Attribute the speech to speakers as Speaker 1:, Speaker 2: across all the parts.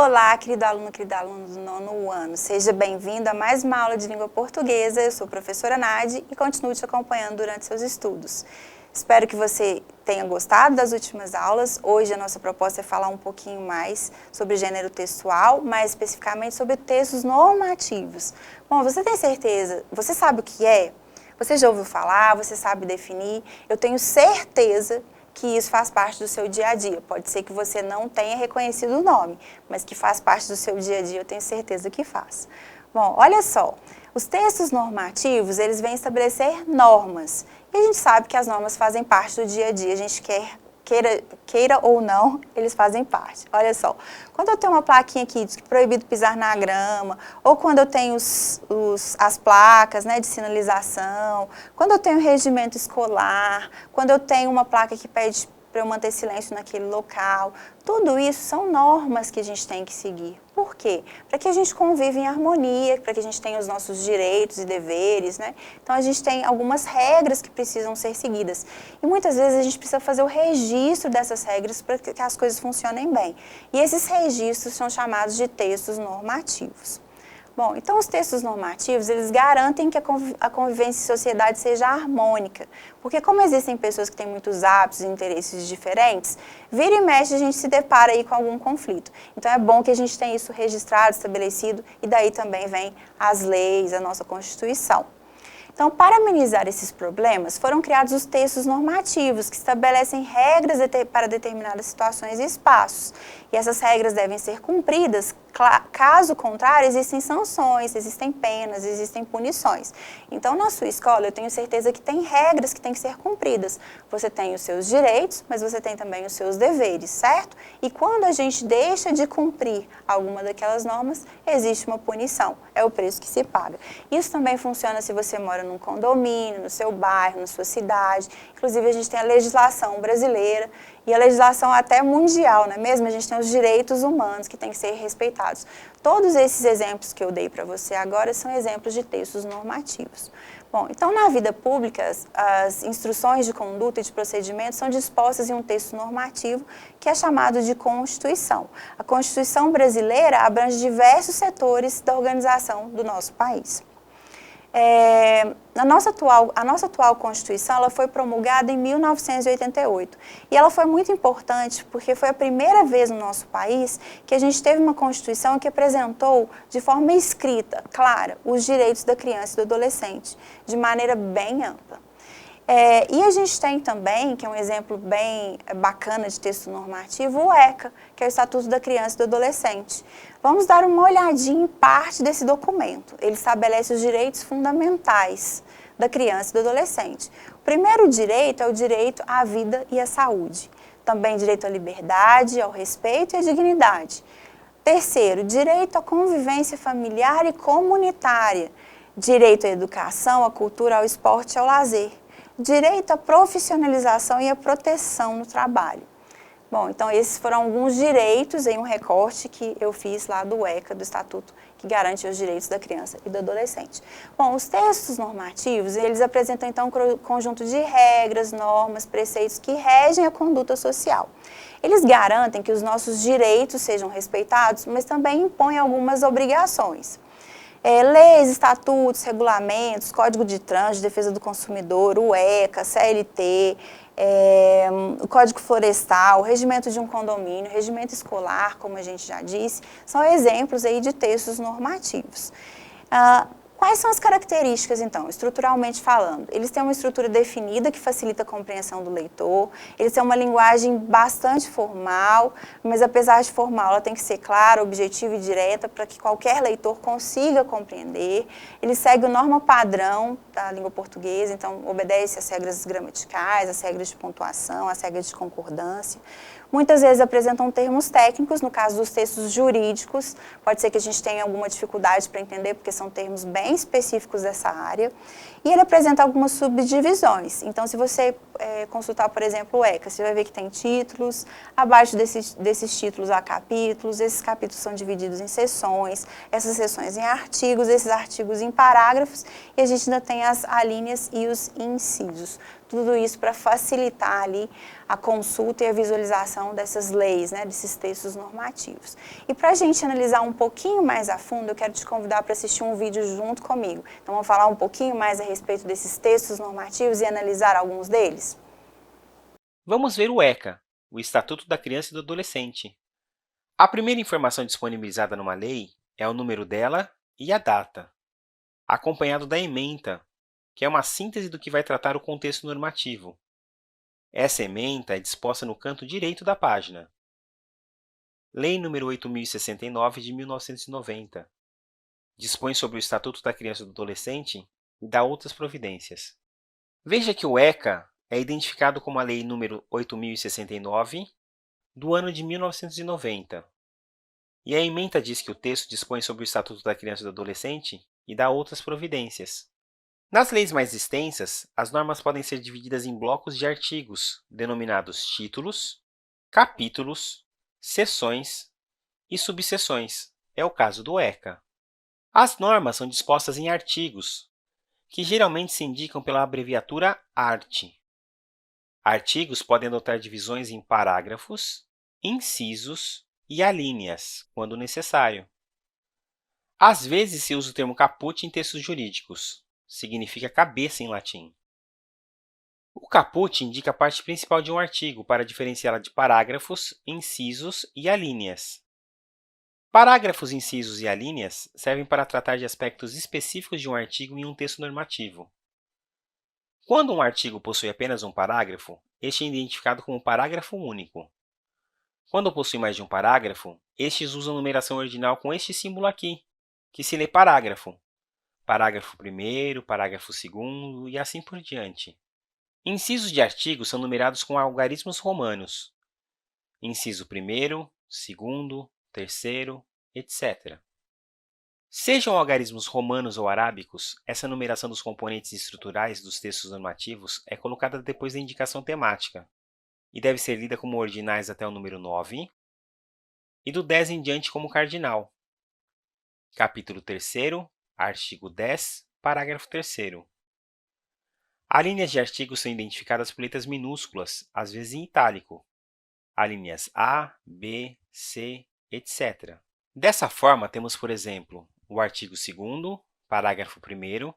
Speaker 1: Olá, querida aluna do nono ano. Seja bem-vindo a mais uma aula de língua portuguesa. Eu sou a professora Nadi e continuo te acompanhando durante seus estudos. Espero que você tenha gostado das últimas aulas. Hoje a nossa proposta é falar um pouquinho mais sobre gênero textual, mais especificamente sobre textos normativos. Bom, você tem certeza? Você sabe o que é? Você já ouviu falar? Você sabe definir? Eu tenho certeza que isso faz parte do seu dia a dia. Pode ser que você não tenha reconhecido o nome, mas que faz parte do seu dia a dia, eu tenho certeza que faz. Bom, olha só, os textos normativos, eles vêm estabelecer normas. E a gente sabe que as normas fazem parte do dia a dia, a gente queira ou não, eles fazem parte. Olha só, quando eu tenho uma plaquinha aqui de proibido pisar na grama, ou quando eu tenho as placas, né, de sinalização, quando eu tenho regimento escolar, quando eu tenho uma placa que pede para eu manter silêncio naquele local, tudo isso são normas que a gente tem que seguir. Por quê? Para que a gente conviva em harmonia, para que a gente tenha os nossos direitos e deveres, né? Então a gente tem algumas regras que precisam ser seguidas. E muitas vezes a gente precisa fazer o registro dessas regras para que as coisas funcionem bem. E esses registros são chamados de textos normativos. Bom, então os textos normativos, eles garantem que a convivência em sociedade seja harmônica, porque como existem pessoas que têm muitos hábitos e interesses diferentes, vira e mexe a gente se depara aí com algum conflito. Então é bom que a gente tenha isso registrado, estabelecido, e daí também vem as leis, a nossa Constituição. Então, para amenizar esses problemas, foram criados os textos normativos, que estabelecem regras para determinadas situações e espaços. E essas regras devem ser cumpridas, caso contrário, existem sanções, existem penas, existem punições. Então, na sua escola, eu tenho certeza que tem regras que têm que ser cumpridas. Você tem os seus direitos, mas você tem também os seus deveres, certo? E quando a gente deixa de cumprir alguma daquelas normas, existe uma punição, é o preço que se paga. Isso também funciona se você mora num condomínio, no seu bairro, na sua cidade. Inclusive, a gente tem a legislação brasileira e a legislação até mundial, não é mesmo? A gente tem os direitos humanos que têm que ser respeitados. Todos esses exemplos que eu dei para você agora são exemplos de textos normativos. Bom, então na vida pública, as instruções de conduta e de procedimento são dispostas em um texto normativo que é chamado de Constituição. A Constituição brasileira abrange diversos setores da organização do nosso país. A nossa atual Constituição ela foi promulgada em 1988 e ela foi muito importante porque foi a primeira vez no nosso país que a gente teve uma Constituição que apresentou de forma escrita, clara, os direitos da criança e do adolescente, de maneira bem ampla. E a gente tem também, que é um exemplo bem bacana de texto normativo, o ECA, que é o Estatuto da Criança e do Adolescente. Vamos dar uma olhadinha em parte desse documento. Ele estabelece os direitos fundamentais da criança e do adolescente. O primeiro direito é o direito à vida e à saúde. Também direito à liberdade, ao respeito e à dignidade. Terceiro, direito à convivência familiar e comunitária. Direito à educação, à cultura, ao esporte e ao lazer. Direito à profissionalização e à proteção no trabalho. Bom, então esses foram alguns direitos em um recorte que eu fiz lá do ECA, do Estatuto, que garante os direitos da criança e do adolescente. Bom, os textos normativos, eles apresentam então um conjunto de regras, normas, preceitos que regem a conduta social. Eles garantem que os nossos direitos sejam respeitados, mas também impõem algumas obrigações. Leis, estatutos, regulamentos, Código de Trânsito, Defesa do Consumidor, o ECA, CLT, o Código Florestal, o regimento de um condomínio, regimento escolar, como a gente já disse, são exemplos aí de textos normativos. Quais são as características, então, estruturalmente falando? Eles têm uma estrutura definida que facilita a compreensão do leitor, eles têm uma linguagem bastante formal, mas apesar de formal, ela tem que ser clara, objetiva e direta para que qualquer leitor consiga compreender. Eles seguem a norma padrão da língua portuguesa, então obedece às regras gramaticais, às regras de pontuação, às regras de concordância. Muitas vezes apresentam termos técnicos, no caso dos textos jurídicos, pode ser que a gente tenha alguma dificuldade para entender, porque são termos bem específicos dessa área. E ele apresenta algumas subdivisões. Então, se você consultar, por exemplo, o ECA. Você vai ver que tem títulos, abaixo desses títulos há capítulos, esses capítulos são divididos em seções, essas seções em artigos, esses artigos em parágrafos, e a gente ainda tem as alíneas e os incisos. Tudo isso para facilitar ali a consulta e a visualização dessas leis, né, desses textos normativos. E para a gente analisar um pouquinho mais a fundo, eu quero te convidar para assistir um vídeo junto comigo. Então, vamos falar um pouquinho mais a respeito desses textos normativos e analisar alguns deles?
Speaker 2: Vamos ver o ECA, o Estatuto da Criança e do Adolescente. A primeira informação disponibilizada numa lei é o número dela e a data, acompanhado da ementa, que é uma síntese do que vai tratar o contexto normativo. Essa ementa é disposta no canto direito da página. Lei nº 8.069, de 1990. Dispõe sobre o Estatuto da Criança e do Adolescente e dá outras providências. Veja que o ECA é identificado como a Lei nº 8.069, do ano de 1990. E a ementa diz que o texto dispõe sobre o Estatuto da Criança e do Adolescente e dá outras providências. Nas leis mais extensas, as normas podem ser divididas em blocos de artigos, denominados títulos, capítulos, seções e subseções. É o caso do ECA. As normas são dispostas em artigos, que geralmente se indicam pela abreviatura ART. Artigos podem adotar divisões em parágrafos, incisos e alíneas, quando necessário. Às vezes se usa o termo caput em textos jurídicos. Significa cabeça em latim. O caput indica a parte principal de um artigo para diferenciá-la de parágrafos, incisos e alíneas. Parágrafos, incisos e alíneas servem para tratar de aspectos específicos de um artigo em um texto normativo. Quando um artigo possui apenas um parágrafo, este é identificado como parágrafo único. Quando possui mais de um parágrafo, estes usam numeração ordinal com este símbolo aqui, que se lê parágrafo. Parágrafo 1º, parágrafo 2º e assim por diante. Incisos de artigos são numerados com algarismos romanos. Inciso 1º, 2º, 3º, etc. Sejam algarismos romanos ou arábicos, essa numeração dos componentes estruturais dos textos normativos é colocada depois da indicação temática e deve ser lida como ordinais até o número 9 e do 10 em diante como cardinal. Capítulo 3º, artigo 10, parágrafo 3º. Alíneas de artigos são identificadas por letras minúsculas, às vezes em itálico. Alíneas A, B, C, etc. Dessa forma, temos, por exemplo, o artigo 2º, parágrafo 1º,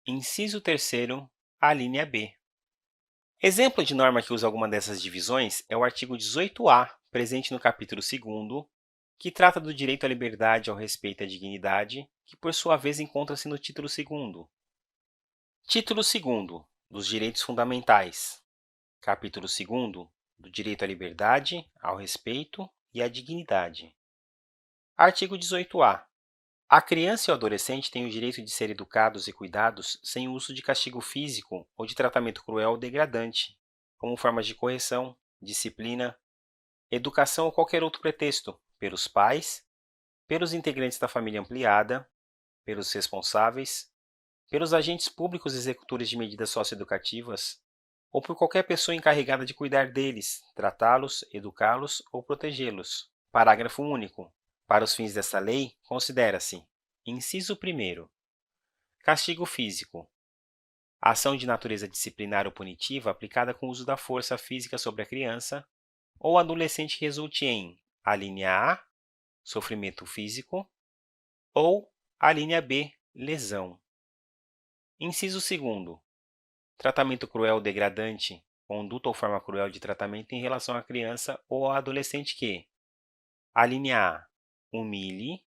Speaker 2: inciso 3º, a linha B. Exemplo de norma que usa alguma dessas divisões é o artigo 18A, presente no capítulo 2º, que trata do direito à liberdade, ao respeito e à dignidade, que por sua vez encontra-se no título 2º. Título 2º, dos direitos fundamentais. Capítulo 2º, do direito à liberdade, ao respeito e à dignidade. Artigo 18A. A criança e o adolescente têm o direito de ser educados e cuidados sem o uso de castigo físico ou de tratamento cruel ou degradante, como formas de correção, disciplina, educação ou qualquer outro pretexto, pelos pais, pelos integrantes da família ampliada, pelos responsáveis, pelos agentes públicos executores de medidas socioeducativas ou por qualquer pessoa encarregada de cuidar deles, tratá-los, educá-los ou protegê-los. Parágrafo único. Para os fins desta lei, considera-se: inciso 1º. Castigo físico. Ação de natureza disciplinar ou punitiva aplicada com o uso da força física sobre a criança ou adolescente que resulte em: a linha A, sofrimento físico, ou a linha B, lesão. Inciso 2º. Tratamento cruel ou degradante, conduta ou forma cruel de tratamento em relação à criança ou ao adolescente que: a linha A, humilhe,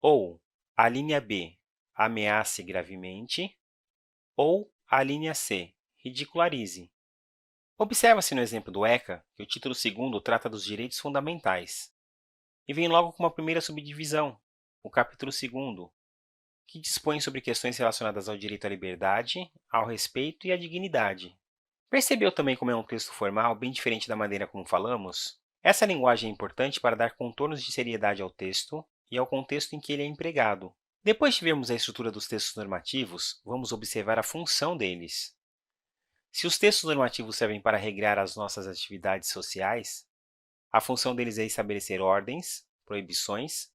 Speaker 2: ou a linha B, ameace gravemente, ou a linha C, ridicularize. Observa-se no exemplo do ECA que o título 2º trata dos direitos fundamentais, e vem logo com uma primeira subdivisão, o capítulo 2º, que dispõe sobre questões relacionadas ao direito à liberdade, ao respeito e à dignidade. Percebeu também como é um texto formal bem diferente da maneira como falamos? Essa linguagem é importante para dar contornos de seriedade ao texto e ao contexto em que ele é empregado. Depois de vermos a estrutura dos textos normativos, vamos observar a função deles. Se os textos normativos servem para regrar as nossas atividades sociais, a função deles é estabelecer ordens, proibições,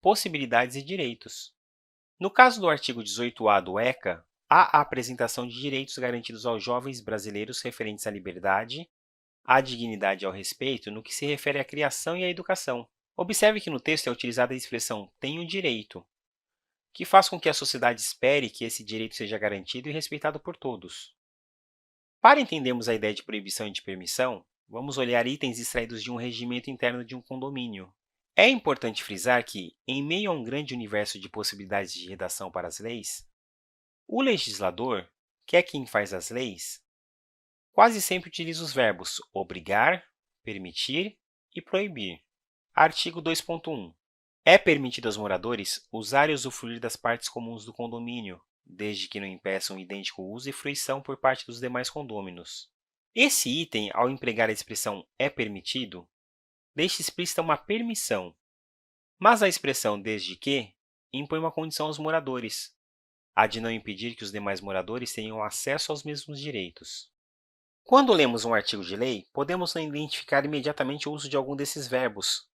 Speaker 2: possibilidades e direitos. No caso do artigo 18A do ECA, há a apresentação de direitos garantidos aos jovens brasileiros referentes à liberdade, à dignidade e ao respeito no que se refere à criação e à educação. Observe que no texto é utilizada a expressão "tenho direito", que faz com que a sociedade espere que esse direito seja garantido e respeitado por todos. Para entendermos a ideia de proibição e de permissão, vamos olhar itens extraídos de um regimento interno de um condomínio. É importante frisar que, em meio a um grande universo de possibilidades de redação para as leis, o legislador, que é quem faz as leis, quase sempre utiliza os verbos obrigar, permitir e proibir. Artigo 2.1. É permitido aos moradores usar e usufruir das partes comuns do condomínio, desde que não impeçam idêntico uso e fruição por parte dos demais condôminos. Esse item, ao empregar a expressão "é permitido", deixa explícita uma permissão, mas a expressão "desde que" impõe uma condição aos moradores, a de não impedir que os demais moradores tenham acesso aos mesmos direitos. Quando lemos um artigo de lei, podemos não identificar imediatamente o uso de algum desses verbos,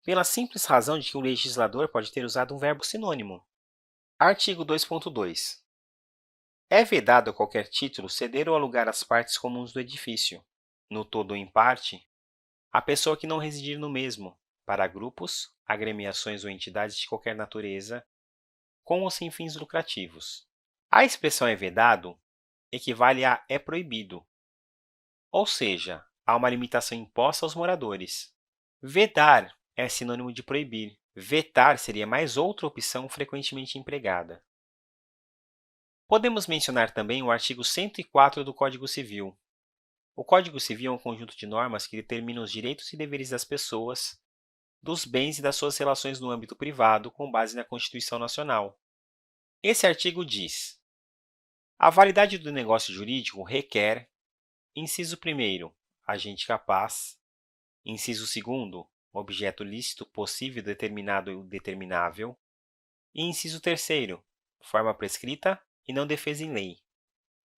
Speaker 2: pela simples razão de que o legislador pode ter usado um verbo sinônimo. Artigo 2.2. É vedado a qualquer título ceder ou alugar as partes comuns do edifício, no todo ou em parte, a pessoa que não residir no mesmo, para grupos, agremiações ou entidades de qualquer natureza, com ou sem fins lucrativos. A expressão "é vedado" equivale a "é proibido", ou seja, há uma limitação imposta aos moradores. Vedar é sinônimo de proibir. Vetar seria mais outra opção frequentemente empregada. Podemos mencionar também o artigo 104 do Código Civil. O Código Civil é um conjunto de normas que determina os direitos e deveres das pessoas, dos bens e das suas relações no âmbito privado, com base na Constituição Nacional. Esse artigo diz: a validade do negócio jurídico requer, inciso 1º, agente capaz, inciso 2º, objeto lícito, possível, determinado ou determinável, e inciso 3º, forma prescrita e não defesa em lei.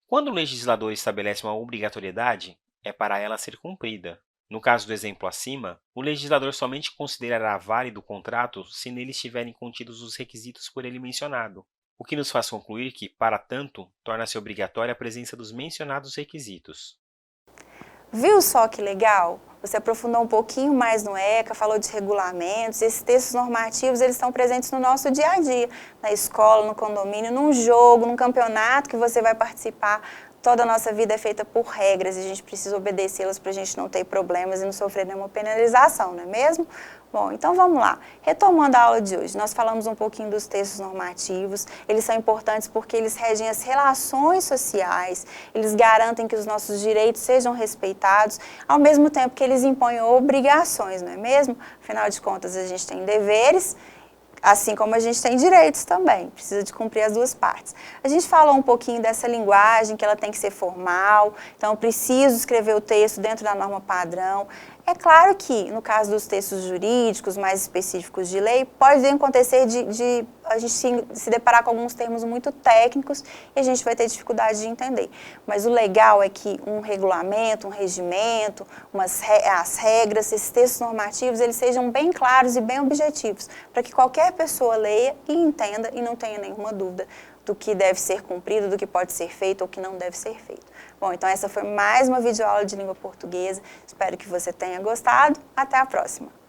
Speaker 2: Quando o legislador estabelece uma obrigatoriedade, é para ela ser cumprida. No caso do exemplo acima, o legislador somente considerará válido o contrato se nele estiverem contidos os requisitos por ele mencionado, o que nos faz concluir que, para tanto, torna-se obrigatória a presença dos mencionados requisitos.
Speaker 1: Viu só que legal? Você aprofundou um pouquinho mais no ECA, falou de regulamentos, esses textos normativos eles estão presentes no nosso dia a dia, na escola, no condomínio, num jogo, num campeonato que você vai participar. Toda a nossa vida é feita por regras e a gente precisa obedecê-las para a gente não ter problemas e não sofrer nenhuma penalização, não é mesmo? Bom, então vamos lá. Retomando a aula de hoje, nós falamos um pouquinho dos textos normativos. Eles são importantes porque eles regem as relações sociais, eles garantem que os nossos direitos sejam respeitados, ao mesmo tempo que eles impõem obrigações, não é mesmo? Afinal de contas, a gente tem deveres, assim como a gente tem direitos também, precisa de cumprir as duas partes. A gente falou um pouquinho dessa linguagem, que ela tem que ser formal, então eu preciso escrever o texto dentro da norma padrão. É claro que, no caso dos textos jurídicos mais específicos de lei, pode acontecer de a gente se deparar com alguns termos muito técnicos e a gente vai ter dificuldade de entender. Mas o legal é que um regulamento, um regimento, as regras, esses textos normativos, eles sejam bem claros e bem objetivos, para que qualquer pessoa leia e entenda e não tenha nenhuma dúvida do que deve ser cumprido, do que pode ser feito ou que não deve ser feito. Bom, então essa foi mais uma videoaula de língua portuguesa. Espero que você tenha gostado. Até a próxima!